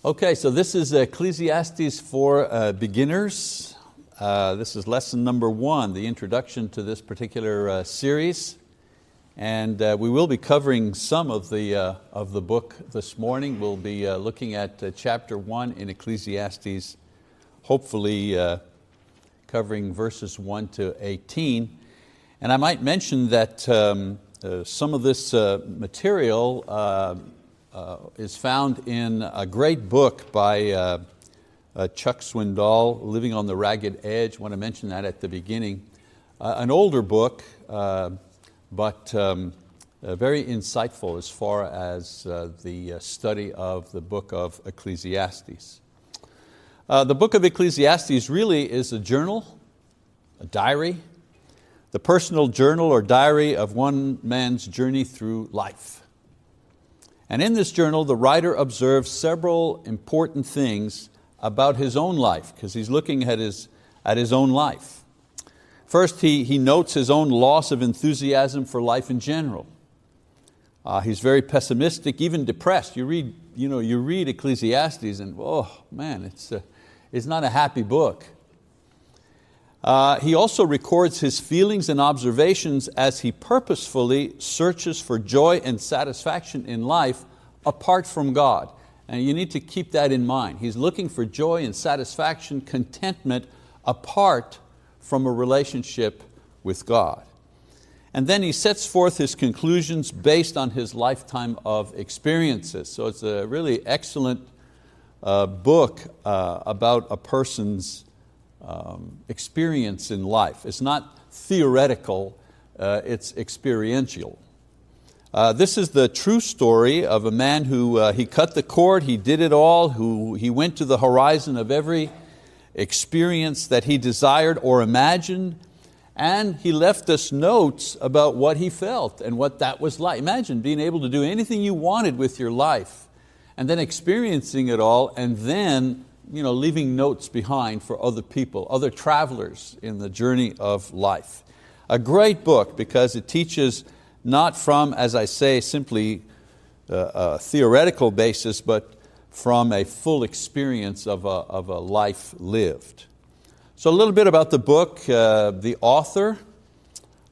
Okay, so this is Ecclesiastes for beginners. This is lesson number 1, the introduction to this particular series. And we will be covering some of the book this morning. We'll be looking at chapter 1 in Ecclesiastes, hopefully covering verses 1 to 18. And I might mention that some of this material is found in a great book by Chuck Swindoll, Living on the Ragged Edge. I want to mention that at the beginning. An older book, but very insightful as far as the study of the book of Ecclesiastes. The book of Ecclesiastes really is a journal, a diary, the personal journal or diary of one man's journey through life. And in this journal, the writer observes several important things about his own life, because he's looking at his own life. First, he notes his own loss of enthusiasm for life in general. He's very pessimistic, even depressed. You read Ecclesiastes and oh man, it's not a happy book. He also records his feelings and observations as he purposefully searches for joy and satisfaction in life apart from God. And you need to keep that in mind. He's looking for joy and satisfaction, contentment apart from a relationship with God. And then he sets forth his conclusions based on his lifetime of experiences. So it's a really excellent book about a person's experience in life. It's not theoretical, it's experiential. This is the true story of a man who he cut the cord, he did it all, who he went to the horizon of every experience that he desired or imagined, and he left us notes about what he felt and what that was like. Imagine being able to do anything you wanted with your life and then experiencing it all and then leaving notes behind for other people, other travelers in the journey of life. A great book because it teaches not from, as I say, simply a theoretical basis, but from a full experience of a life lived. So a little bit about the book, the author.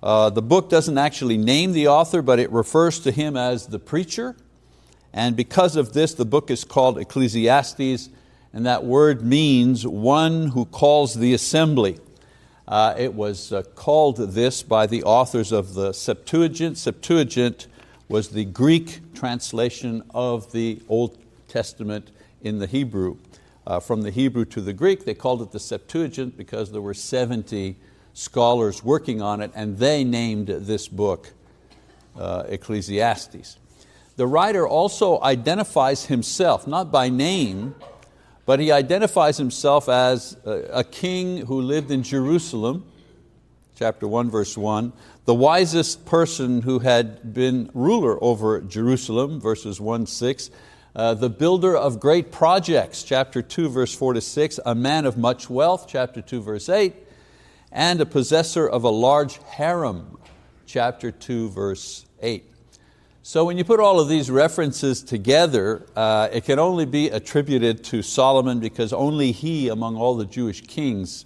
The book doesn't actually name the author, but it refers to him as the preacher. And because of this, the book is called Ecclesiastes, and that word means one who calls the assembly. It was called this by the authors of the Septuagint. Septuagint was the Greek translation of the Old Testament in the Hebrew. From the Hebrew to the Greek, they called it the Septuagint because there were 70 scholars working on it, and they named this book Ecclesiastes. The writer also identifies himself, not by name, but he identifies himself as a king who lived in Jerusalem, chapter 1, verse 1, the wisest person who had been ruler over Jerusalem, verses 1-6, the builder of great projects, chapter 2, verse 4-6, a man of much wealth, chapter 2, verse 8, and a possessor of a large harem, chapter 2, verse 8. So when you put all of these references together, it can only be attributed to Solomon because only he among all the Jewish kings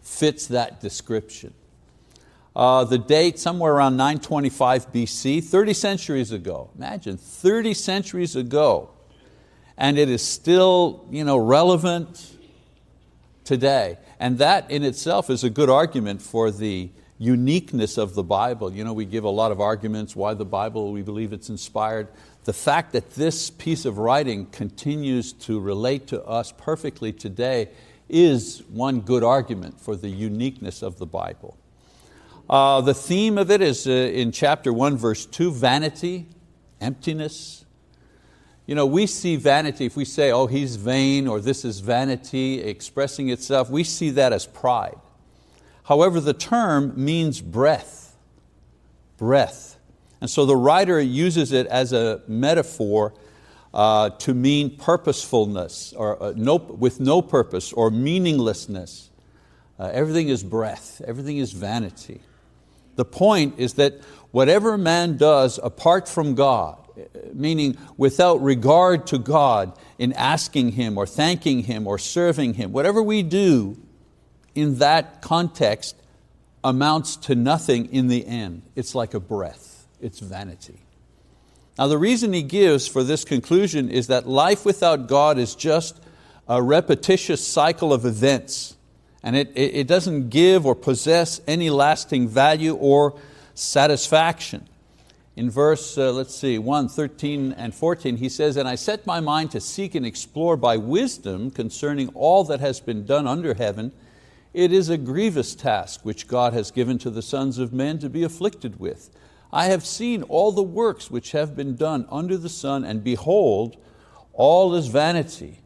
fits that description. The date, somewhere around 925 BC, 30 centuries ago. Imagine, 30 centuries ago. And it is still relevant today. And that in itself is a good argument for the uniqueness of the Bible. We give a lot of arguments why the Bible, we believe it's inspired. The fact that this piece of writing continues to relate to us perfectly today is one good argument for the uniqueness of the Bible. The theme of it is in chapter 1, verse 2, vanity, emptiness. We see vanity, if we say, oh, he's vain, or this is vanity expressing itself, we see that as pride. However, the term means breath. And so the writer uses it as a metaphor to mean purposefulness, or with no purpose, or meaninglessness. Everything is breath, everything is vanity. The point is that whatever man does apart from God, meaning without regard to God, in asking Him or thanking Him or serving Him. Whatever we do in that context amounts to nothing in the end. It's like a breath. It's vanity. Now the reason he gives for this conclusion is that life without God is just a repetitious cycle of events, and it doesn't give or possess any lasting value or satisfaction. In verse, 1, 13 and 14, he says, "And I set my mind to seek and explore by wisdom concerning all that has been done under heaven. It is a grievous task which God has given to the sons of men to be afflicted with. I have seen all the works which have been done under the sun, and behold, all is vanity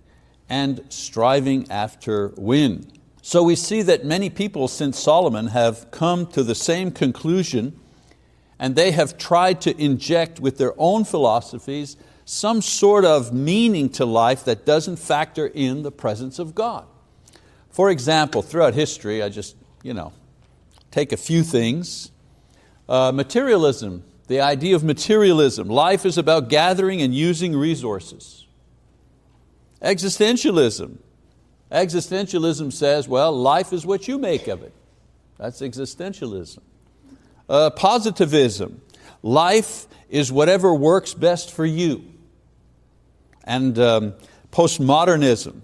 and striving after wind." So we see that many people since Solomon have come to the same conclusion, and they have tried to inject with their own philosophies some sort of meaning to life that doesn't factor in the presence of God. For example, throughout history, I just take a few things. Materialism, the idea of materialism. Life is about gathering and using resources. Existentialism. Existentialism says, well, life is what you make of it. That's existentialism. Positivism. Life is whatever works best for you. And postmodernism.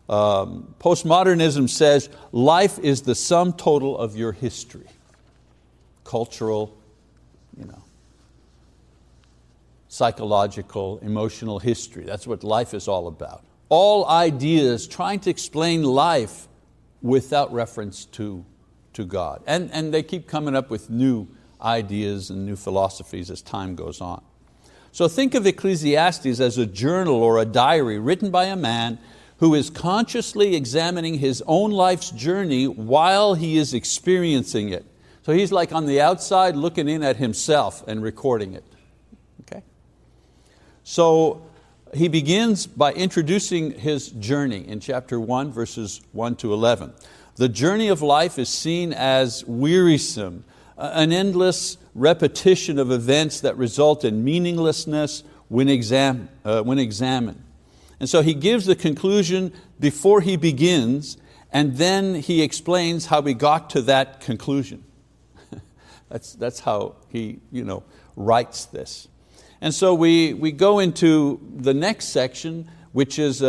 Postmodernism says life is the sum total of your history. Cultural, psychological, emotional history. That's what life is all about. All ideas trying to explain life without reference to God. And they keep coming up with new ideas and new philosophies as time goes on. So think of Ecclesiastes as a journal or a diary written by a man who is consciously examining his own life's journey while he is experiencing it. So he's like on the outside looking in at himself and recording it. Okay? So he begins by introducing his journey in chapter 1, verses 1 to 11. The journey of life is seen as wearisome, an endless repetition of events that result in meaninglessness when examined. And so he gives the conclusion before he begins, and then he explains how he got to that conclusion. That's how he writes this. And so we go into the next section, which is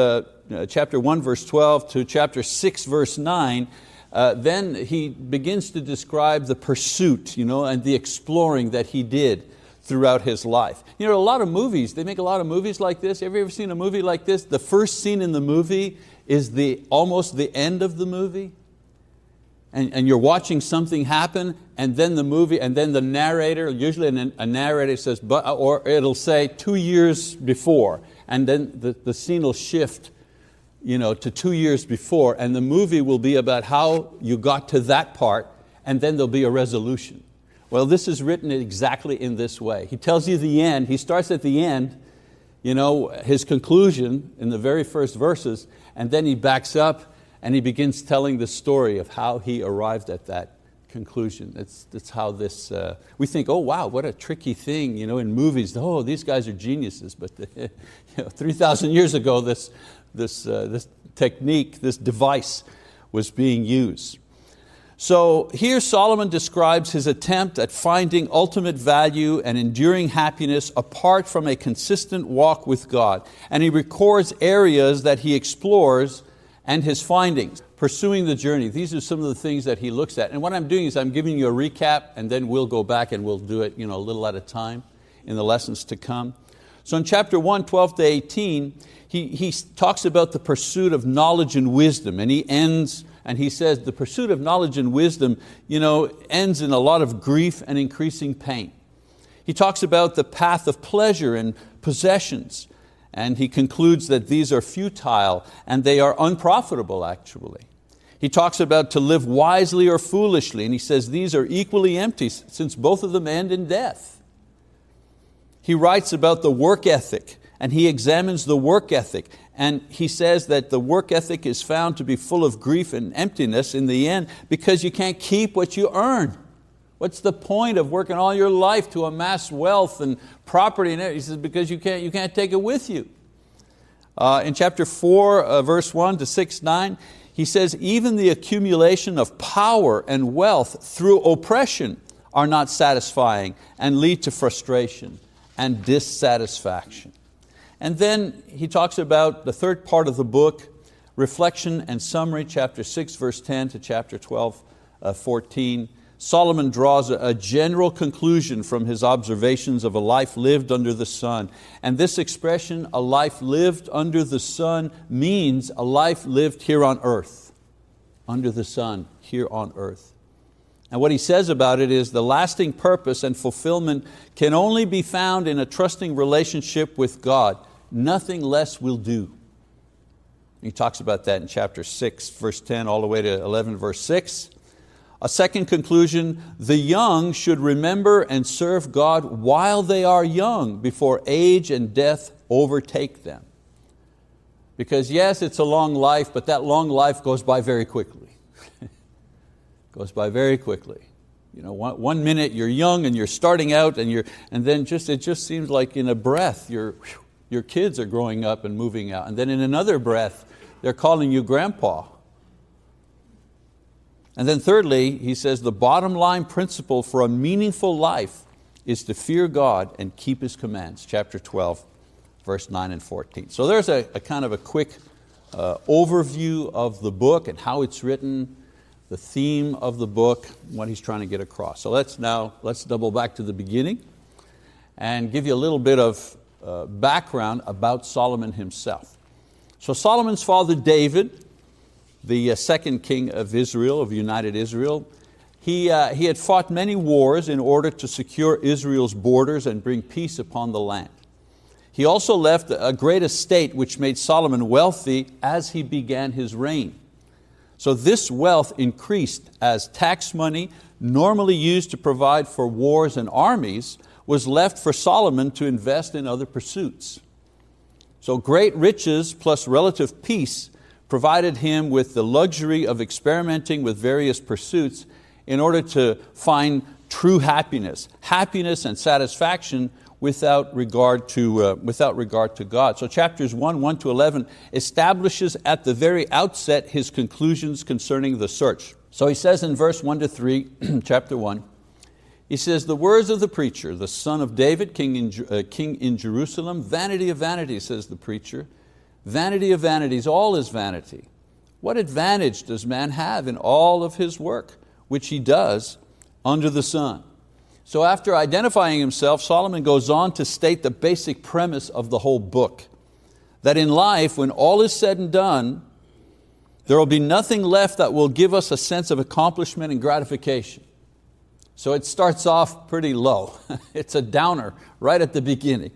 chapter 1 verse 12 to chapter 6 verse 9. Then he begins to describe the pursuit and the exploring that he did throughout his life. A lot of movies, they make a lot of movies like this. Have you ever seen a movie like this? The first scene in the movie is almost the end of the movie. And you're watching something happen, and then the movie, and then the narrator, usually a narrator says, or it'll say 2 years before, and then the scene will shift to 2 years before, and the movie will be about how you got to that part, and then there'll be a resolution. Well, this is written exactly in this way. He tells you the end, he starts at the end, his conclusion in the very first verses, and then he backs up and he begins telling the story of how he arrived at that conclusion. That's how this, we think, oh wow, what a tricky thing, in movies, oh, these guys are geniuses, but 3,000 years ago this technique, this device was being used. So here Solomon describes his attempt at finding ultimate value and enduring happiness apart from a consistent walk with God. And he records areas that he explores and his findings, pursuing the journey. These are some of the things that he looks at. And what I'm doing is I'm giving you a recap, and then we'll go back and we'll do it a little at a time in the lessons to come. So in chapter 1, 12 to 18, he talks about the pursuit of knowledge and wisdom, and he ends, and he says the pursuit of knowledge and wisdom ends in a lot of grief and increasing pain. He talks about the path of pleasure and possessions, and he concludes that these are futile and they are unprofitable actually. He talks about to live wisely or foolishly, and he says these are equally empty since both of them end in death. He writes about the work ethic, and he examines the work ethic, and he says that the work ethic is found to be full of grief and emptiness in the end because you can't keep what you earn. What's the point of working all your life to amass wealth and property? And he says because you can't take it with you. In chapter 4, verse 1 to 6, 9, he says, even the accumulation of power and wealth through oppression are not satisfying and lead to frustration and dissatisfaction. And then he talks about the third part of the book, reflection and summary, chapter 6, verse 10 to chapter 12, 14. Solomon draws a general conclusion from his observations of a life lived under the sun. And this expression, a life lived under the sun, means a life lived here on earth. Under the sun, here on earth. And what he says about it is the lasting purpose and fulfillment can only be found in a trusting relationship with God. Nothing less will do. He talks about that in chapter 6, verse 10, all the way to 11, verse 6. A second conclusion, the young should remember and serve God while they are young, before age and death overtake them. Because yes, it's a long life, but that long life goes by very quickly. Goes by very quickly. You know, one minute you're young and you're starting out, and then it just seems like in a breath your kids are growing up and moving out, and then in another breath they're calling you grandpa. And then thirdly, he says the bottom line principle for a meaningful life is to fear God and keep His commands. Chapter 12, verse 9 and 14. So there's a kind of a quick overview of the book and how it's written, the theme of the book, what he's trying to get across. So let's double back to the beginning and give you a little bit of background about Solomon himself. So Solomon's father David, the second king of Israel, of united Israel, he had fought many wars in order to secure Israel's borders and bring peace upon the land. He also left a great estate which made Solomon wealthy as he began his reign. So this wealth increased as tax money, normally used to provide for wars and armies, was left for Solomon to invest in other pursuits. So great riches plus relative peace provided him with the luxury of experimenting with various pursuits in order to find true happiness and satisfaction without regard to God. So chapters 1 to 11 establishes at the very outset his conclusions concerning the search. So he says in verse 1 to 3, chapter 1, he says, the words of the preacher, the son of David, king in Jerusalem, vanity of vanities, says the preacher, vanity of vanities, all is vanity. What advantage does man have in all of his work, which he does under the sun? So after identifying himself, Solomon goes on to state the basic premise of the whole book, that in life, when all is said and done, there will be nothing left that will give us a sense of accomplishment and gratification. So it starts off pretty low. It's a downer right at the beginning.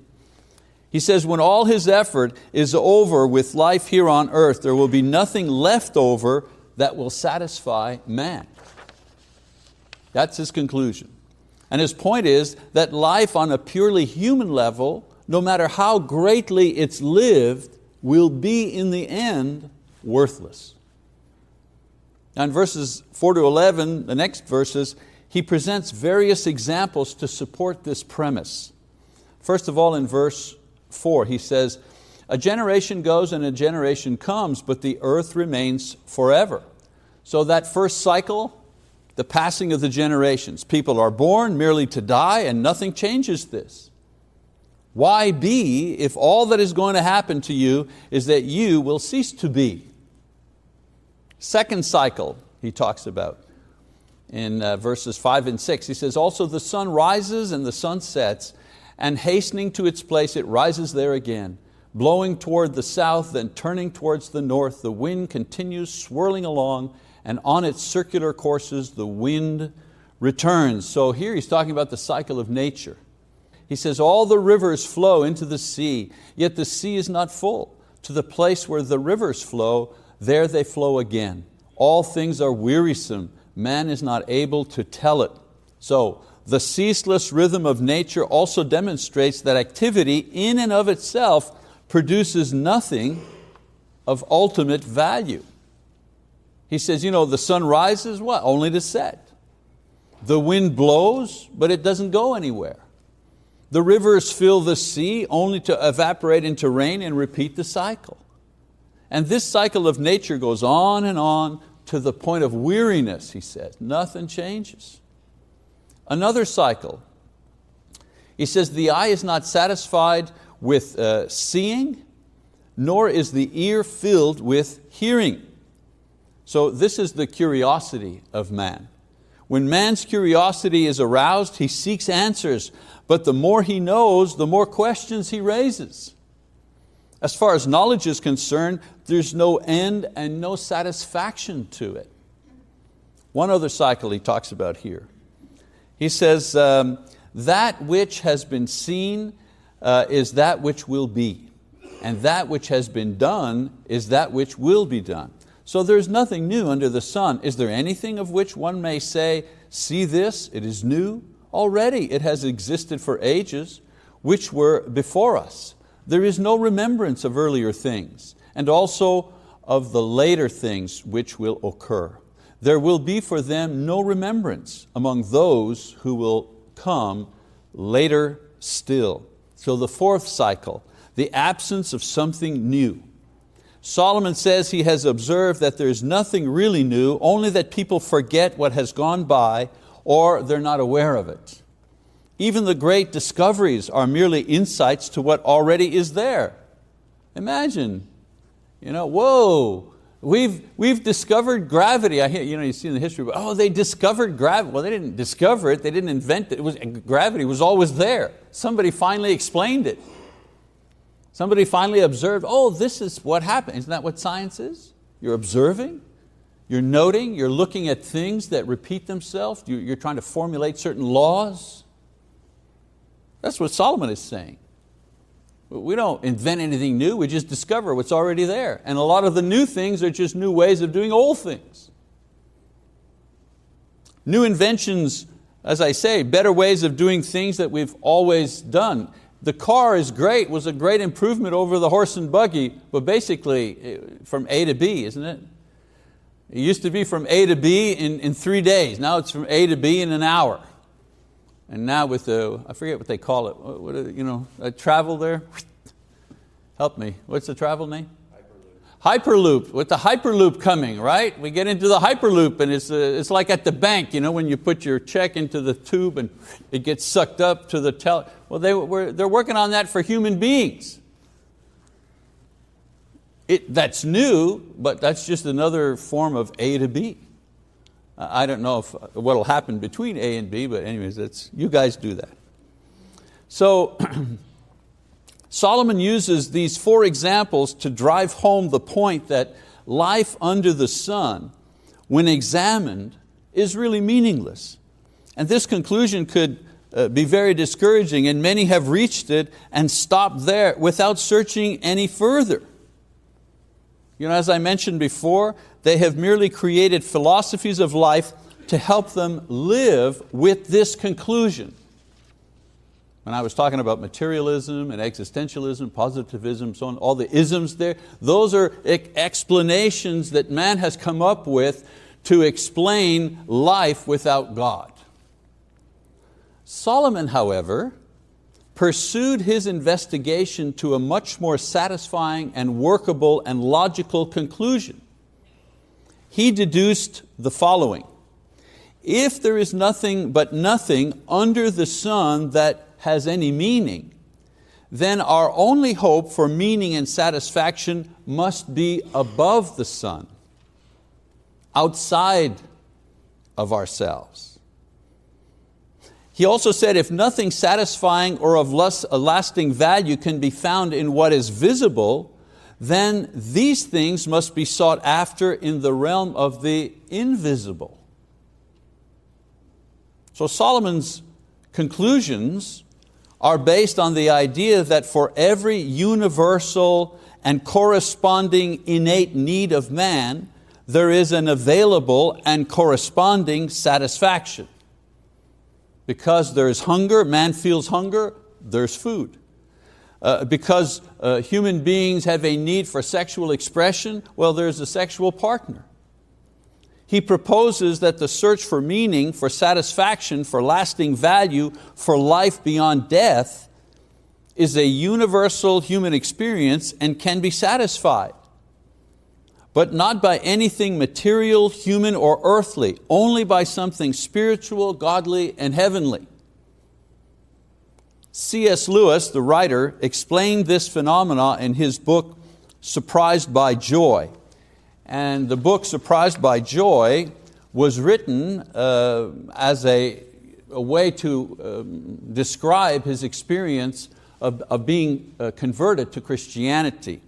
He says when all his effort is over with life here on earth, there will be nothing left over that will satisfy man. That's his conclusion. And his point is that life on a purely human level, no matter how greatly it's lived, will be in the end worthless. Now in verses 4 to 11, the next verses, he presents various examples to support this premise. First of all, in verse 4, he says, a generation goes and a generation comes, but the earth remains forever. So that first cycle, the passing of the generations. People are born merely to die, and nothing changes this. Why be if all that is going to happen to you is that you will cease to be? Second cycle he talks about in verses 5 and 6. He says, also the sun rises and the sun sets, and hastening to its place it rises there again. Blowing toward the south, then turning towards the north, the wind continues swirling along, and on its circular courses the wind returns. So here he's talking about the cycle of nature. He says, all the rivers flow into the sea, yet the sea is not full. To the place where the rivers flow, there they flow again. All things are wearisome, man is not able to tell it. So the ceaseless rhythm of nature also demonstrates that activity in and of itself produces nothing of ultimate value. He says, the sun rises, what? Only to set. The wind blows, but it doesn't go anywhere. The rivers fill the sea only to evaporate into rain and repeat the cycle. And this cycle of nature goes on and on to the point of weariness, he says. Nothing changes. Another cycle. He says, the eye is not satisfied with seeing, nor is the ear filled with hearing. So this is the curiosity of man. When man's curiosity is aroused, he seeks answers, but the more he knows, the more questions he raises. As far as knowledge is concerned, there's no end and no satisfaction to it. One other cycle he talks about here. He says, that which has been seen is that which will be, and that which has been done is that which will be done. So there's nothing new under the sun. Is there anything of which one may say, see this, it is new? Already it has existed for ages, which were before us. There is no remembrance of earlier things, and also of the later things which will occur. There will be for them no remembrance among those who will come later still. So the fourth cycle, the absence of something new. Solomon says he has observed that there's nothing really new, only that people forget what has gone by or they're not aware of it. Even the great discoveries are merely insights to what already is there. Imagine, whoa, we've discovered gravity. I hear, you see in the history, oh, they discovered gravity. Well, they didn't discover it, they didn't invent it. Gravity was always there. Somebody finally explained it. Somebody finally observed, oh, this is what happened. Isn't that what science is? You're observing, you're noting, you're looking at things that repeat themselves, you're trying to formulate certain laws. That's what Solomon is saying. We don't invent anything new, we just discover what's already there. And a lot of the new things are just new ways of doing old things. New inventions, as I say, better ways of doing things that we've always done. The car is great, was a great improvement over the horse and buggy, but basically from A to B, isn't it? It used to be from A to B in 3 days. Now it's from A to B in an hour. And now with the, I forget what they call it, a travel there? Help me, what's the travel name? Hyperloop. With the Hyperloop coming, right? We get into the Hyperloop and it's like at the bank, when you put your check into the tube and it gets sucked up to the teller. Well, they're working on that for human beings. That's new, but that's just another form of A to B. I don't know what will happen between A and B, but anyways, you guys do that. So, Solomon uses these 4 examples to drive home the point that life under the sun, when examined, is really meaningless. And this conclusion could be very discouraging, and many have reached it and stopped there without searching any further. As I mentioned before, they have merely created philosophies of life to help them live with this conclusion. When I was talking about materialism and existentialism, positivism, so on, all the isms there, those are explanations that man has come up with to explain life without God. Solomon, however, pursued his investigation to a much more satisfying and workable and logical conclusion. He deduced the following: if there is nothing but nothing under the sun that has any meaning, then our only hope for meaning and satisfaction must be above the sun, outside of ourselves. He also said, if nothing satisfying or of a lasting value can be found in what is visible, then these things must be sought after in the realm of the invisible. So Solomon's conclusions are based on the idea that for every universal and corresponding innate need of man, there is an available and corresponding satisfaction. Because there is hunger, man feels hunger, there's food. Because human beings have a need for sexual expression, well, there's a sexual partner. he proposes that the search for meaning, for satisfaction, for lasting value, for life beyond death is a universal human experience and can be satisfied, but not by anything material, human, or earthly, only by something spiritual, godly, and heavenly. C.S. Lewis, the writer, explained this phenomena in his book, Surprised by Joy. And the book, Surprised by Joy, was written as a way to describe his experience of being converted to Christianity.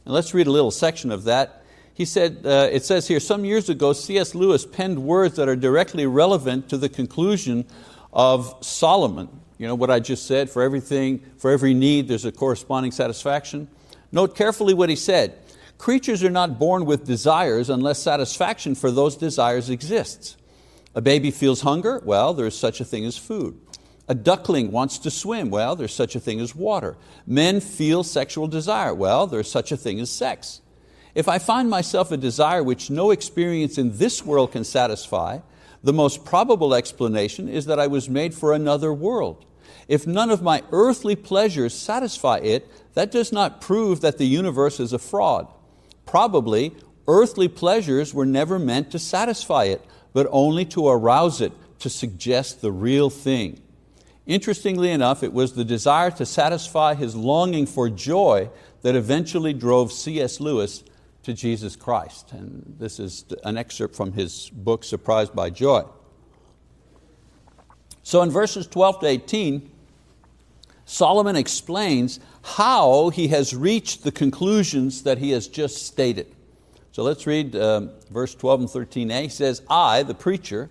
And let's read a little section of that. He said, it says here, some years ago, C.S. Lewis penned words that are directly relevant to the conclusion of Solomon. You know what I just said, for everything, for every need, there's a corresponding satisfaction. Note carefully what he said. Creatures are not born with desires unless satisfaction for those desires exists. A baby feels hunger, well, there is such a thing as food. A duckling wants to swim, well, there's such a thing as water. Men feel sexual desire, well, there's such a thing as sex. If I find myself a desire which no experience in this world can satisfy, the most probable explanation is that I was made for another world. If none of my earthly pleasures satisfy it, that does not prove that the universe is a fraud. Probably, earthly pleasures were never meant to satisfy it, but only to arouse it, to suggest the real thing. Interestingly enough, it was the desire to satisfy his longing for joy that eventually drove C.S. Lewis to Jesus Christ. And this is an excerpt from his book, Surprised by Joy. So in verses 12 to 18, Solomon explains how he has reached the conclusions that he has just stated. So let's read verse 12 and 13a. He says, I, the preacher,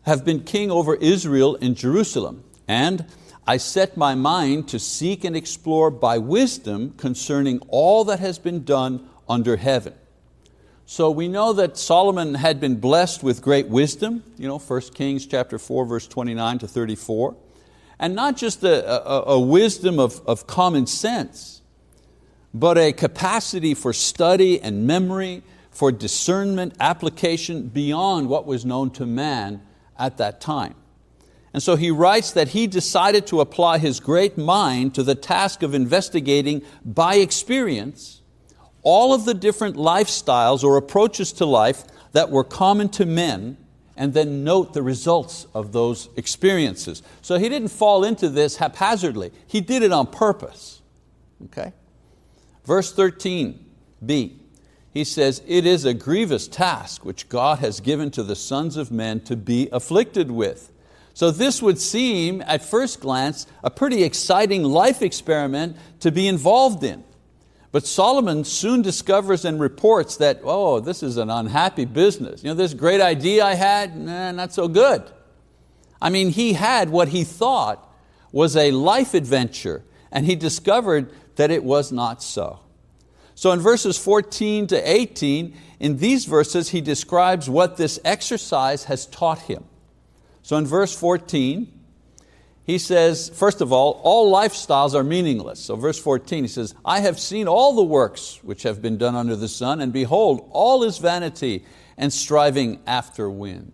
have been king over Israel in Jerusalem, and I set my mind to seek and explore by wisdom concerning all that has been done under heaven. So we know that Solomon had been blessed with great wisdom, 1 Kings chapter 4, verse 29 to 34. And not just a wisdom of common sense, but a capacity for study and memory, for discernment, application beyond what was known to man at that time. And so he writes that he decided to apply his great mind to the task of investigating by experience all of the different lifestyles or approaches to life that were common to men, and then note the results of those experiences. So he didn't fall into this haphazardly. He did it on purpose. Okay? Verse 13b, he says, it is a grievous task which God has given to the sons of men to be afflicted with. So this would seem, at first glance, a pretty exciting life experiment to be involved in. But Solomon soon discovers and reports that, oh, this is an unhappy business. This great idea I had, not so good. I mean, he had what he thought was a life adventure, and he discovered that it was not so. So in verses 14 to 18, in these verses, he describes what this exercise has taught him. So in verse 14, he says, first of all lifestyles are meaningless. So verse 14, he says, I have seen all the works which have been done under the sun, and behold, all is vanity and striving after wind.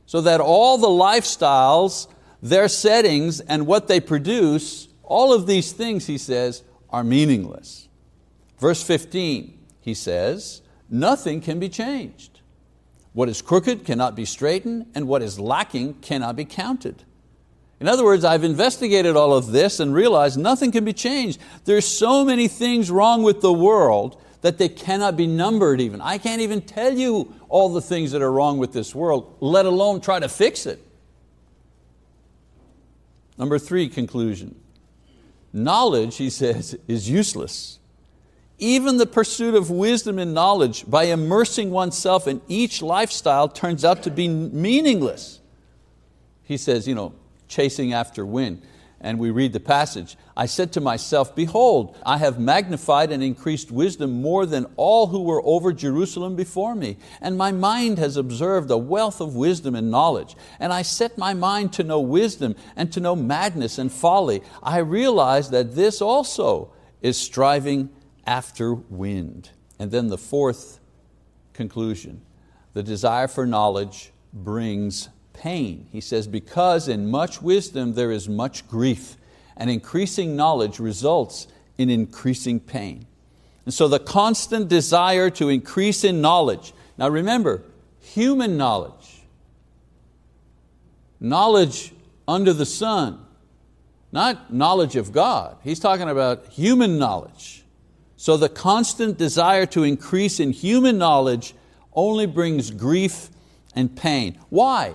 So that all the lifestyles, their settings, and what they produce, all of these things, he says, are meaningless. Verse 15, he says, nothing can be changed. What is crooked cannot be straightened, and what is lacking cannot be counted. In other words, I've investigated all of this and realized nothing can be changed. There's so many things wrong with the world that they cannot be numbered even. I can't even tell you all the things that are wrong with this world, let alone try to fix it. Number 3, conclusion. Knowledge, he says, is useless. Even the pursuit of wisdom and knowledge by immersing oneself in each lifestyle turns out to be meaningless. He says, chasing after wind. And we read the passage, I said to myself, behold, I have magnified and increased wisdom more than all who were over Jerusalem before me. And my mind has observed a wealth of wisdom and knowledge. And I set my mind to know wisdom and to know madness and folly. I realize that this also is striving after wind. And then the 4th conclusion, the desire for knowledge brings pain. He says, because in much wisdom there is much grief, and increasing knowledge results in increasing pain. And so the constant desire to increase in knowledge. Now remember, human knowledge. Knowledge under the sun. Not knowledge of God. He's talking about human knowledge. So the constant desire to increase in human knowledge only brings grief and pain. Why?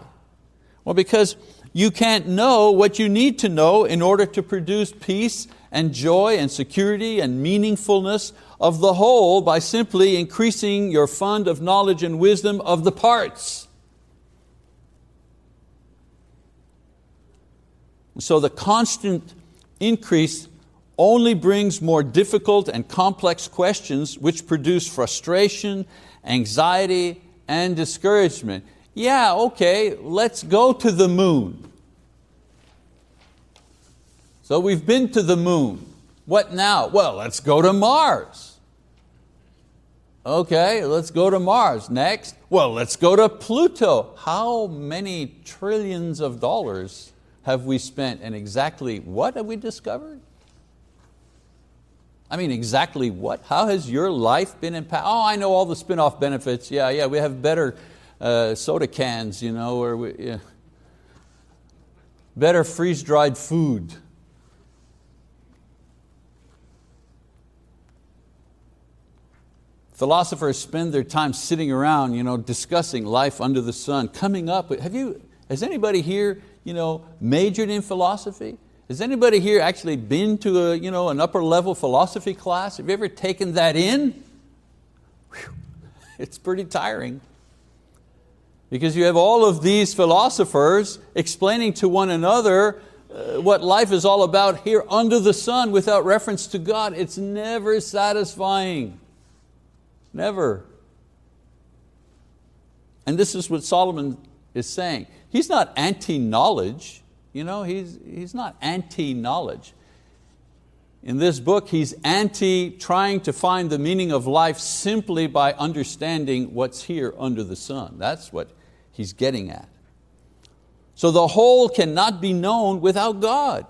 Well, because you can't know what you need to know in order to produce peace and joy and security and meaningfulness of the whole by simply increasing your fund of knowledge and wisdom of the parts. So the constant increase only brings more difficult and complex questions which produce frustration, anxiety, and discouragement. Yeah, okay, let's go to the moon. So we've been to the moon. What now? Well, let's go to Mars. Okay, let's go to Mars. Next, well, let's go to Pluto. How many trillions of dollars have we spent, and exactly what have we discovered? I mean, exactly what? How has your life been impacted? Oh, I know all the spin-off benefits. Yeah, we have better soda cans, or better freeze-dried food. Philosophers spend their time sitting around, discussing life under the sun, coming up with, has anybody here, majored in philosophy? Has anybody here actually been to an upper level philosophy class? Have you ever taken that in? Whew. It's pretty tiring. Because you have all of these philosophers explaining to one another what life is all about here under the sun without reference to God. It's never satisfying. Never. And this is what Solomon is saying. He's not anti-knowledge. He's not anti-knowledge. In this book, he's anti-trying to find the meaning of life simply by understanding what's here under the sun. That's what he's getting at. So the whole cannot be known without God.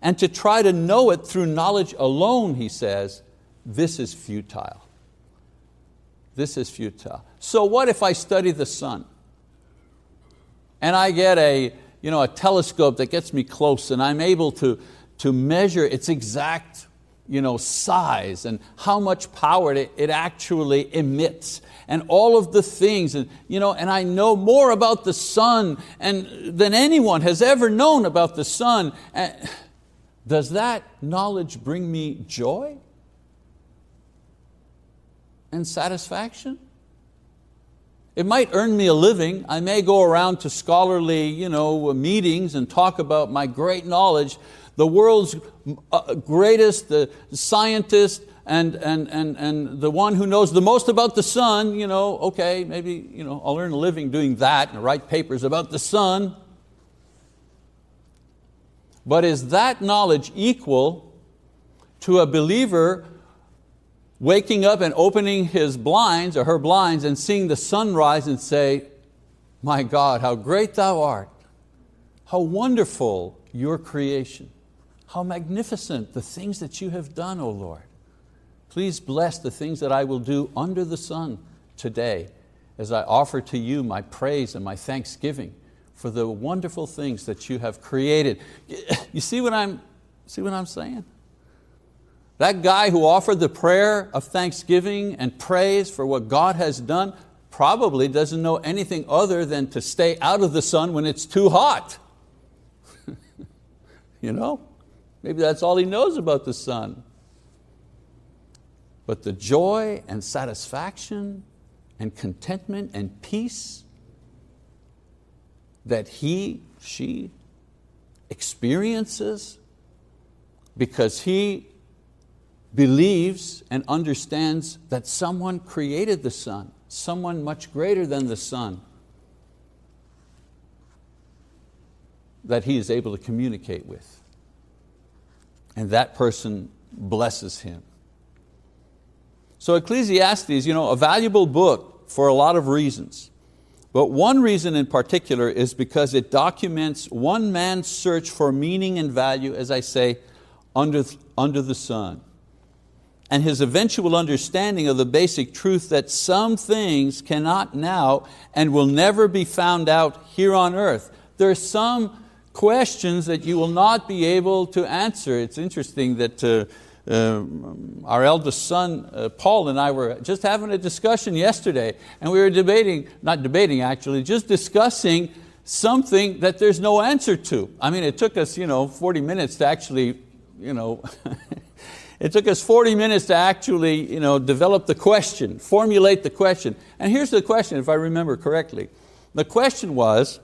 And to try to know it through knowledge alone, he says, this is futile. This is futile. So what if I study the sun? And I get a telescope that gets me close, and I'm able to measure its exact size and how much power it actually emits, and all of the things, and I know more about the sun than anyone has ever known about the sun. Does that knowledge bring me joy and satisfaction? It might earn me a living. I may go around to scholarly meetings and talk about my great knowledge, the world's greatest the scientist and the one who knows the most about the sun. Okay, maybe I'll earn a living doing that and write papers about the sun. But is that knowledge equal to a believer waking up and opening his blinds or her blinds and seeing the sunrise and say, my God, how great thou art. How wonderful your creation. How magnificent the things that you have done, O Lord. Please bless the things that I will do under the sun today as I offer to you my praise and my thanksgiving for the wonderful things that you have created. You see what I'm saying? That guy who offered the prayer of thanksgiving and praise for what God has done probably doesn't know anything other than to stay out of the sun when it's too hot. Maybe that's all he knows about the sun. But the joy and satisfaction and contentment and peace that she experiences because he believes and understands that someone created the sun, someone much greater than the sun, that he is able to communicate with. And that person blesses him. So Ecclesiastes, a valuable book for a lot of reasons. But one reason in particular is because it documents one man's search for meaning and value, as I say, under the sun. And his eventual understanding of the basic truth that some things cannot now and will never be found out here on earth. There are some questions that you will not be able to answer. It's interesting that our eldest son, Paul, and I were just having a discussion yesterday, and we were not debating actually, just discussing something that there's no answer to. I mean, it took us 40 minutes to actually, it took us 40 minutes to actually develop the question, formulate the question. And here's the question, if I remember correctly. The question was,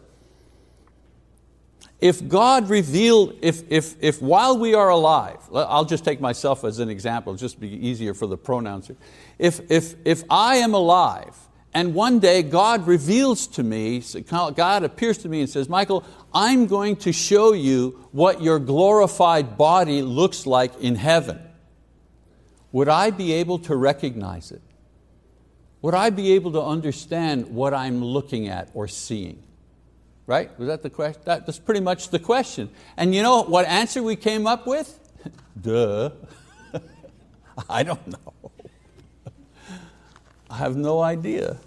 if God revealed, if while we are alive, I'll just take myself as an example, just be easier for the pronouns here. If I am alive and one day God reveals to me, God appears to me and says, Michael, I'm going to show you what your glorified body looks like in heaven. Would I be able to recognize it? Would I be able to understand what I'm looking at or seeing? Right? Was that the question? That's pretty much the question. And you know what answer we came up with? Duh. I don't know. I have no idea.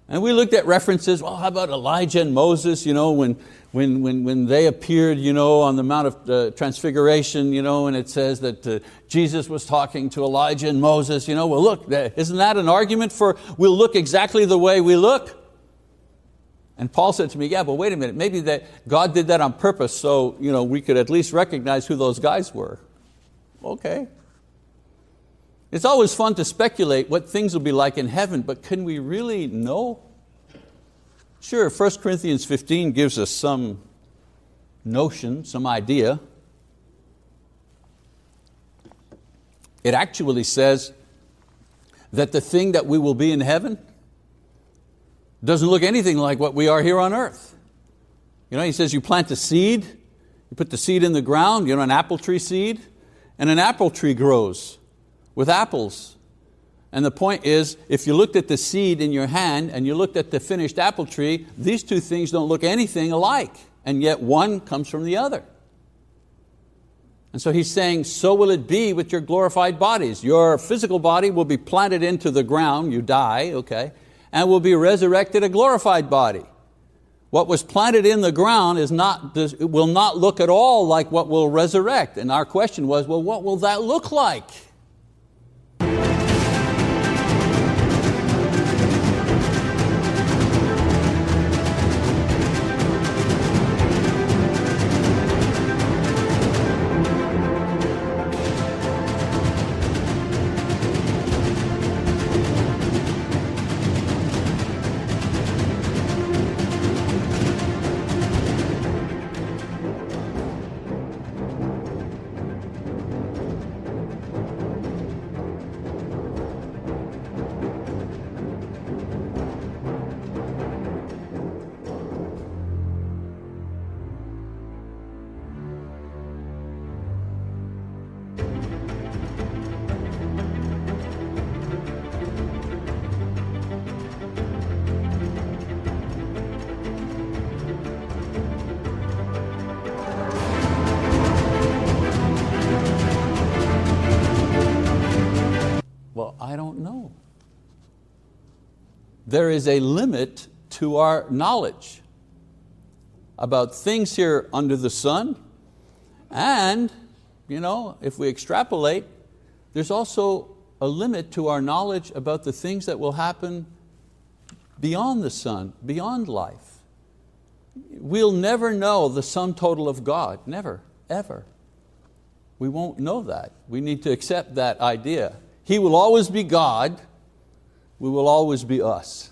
And we looked at references, well, how about Elijah and Moses, when they appeared on the Mount of Transfiguration, and it says that Jesus was talking to Elijah and Moses. Well, look, isn't that an argument for we'll look exactly the way we look? And Paul said to me, yeah, but wait a minute, maybe that God did that on purpose so we could at least recognize who those guys were. Okay. It's always fun to speculate what things will be like in heaven, but can we really know? Sure, 1 Corinthians 15 gives us some notion, some idea. It actually says that the thing that we will be in heaven doesn't look anything like what we are here on earth. He says you plant a seed, you put the seed in the ground, an apple tree seed, and an apple tree grows with apples. And the point is, if you looked at the seed in your hand and you looked at the finished apple tree, these two things don't look anything alike, and yet one comes from the other. And so he's saying, so will it be with your glorified bodies. Your physical body will be planted into the ground, you die, okay, and will be resurrected a glorified body. What was planted in the ground will not look at all like what will resurrect. And our question was, well, what will that look like? I don't know. There is a limit to our knowledge about things here under the sun, and if we extrapolate, there's also a limit to our knowledge about the things that will happen beyond the sun, beyond life. We'll never know the sum total of God, never, ever. We won't know that. We need to accept that idea. He will always be God, we will always be us.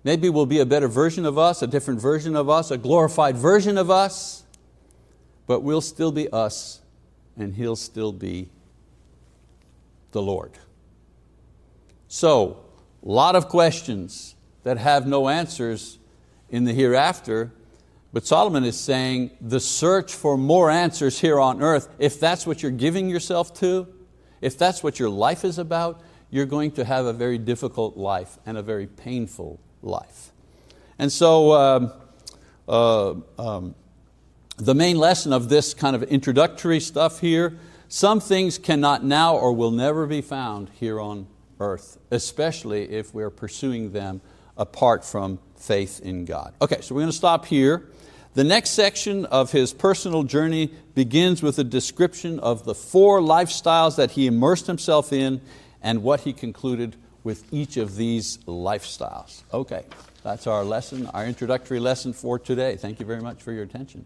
Maybe we'll be a better version of us, a different version of us, a glorified version of us, but we'll still be us and He'll still be the Lord. So, a lot of questions that have no answers in the hereafter, but Solomon is saying the search for more answers here on earth, if that's what you're giving yourself to, if that's what your life is about, you're going to have a very difficult life and a very painful life. And so the main lesson of this kind of introductory stuff here, some things cannot now or will never be found here on earth, especially if we're pursuing them apart from faith in God. Okay, so we're going to stop here. The next section of his personal journey begins with a description of the 4 lifestyles that he immersed himself in and what he concluded with each of these lifestyles. Okay, that's our lesson, our introductory lesson for today. Thank you very much for your attention.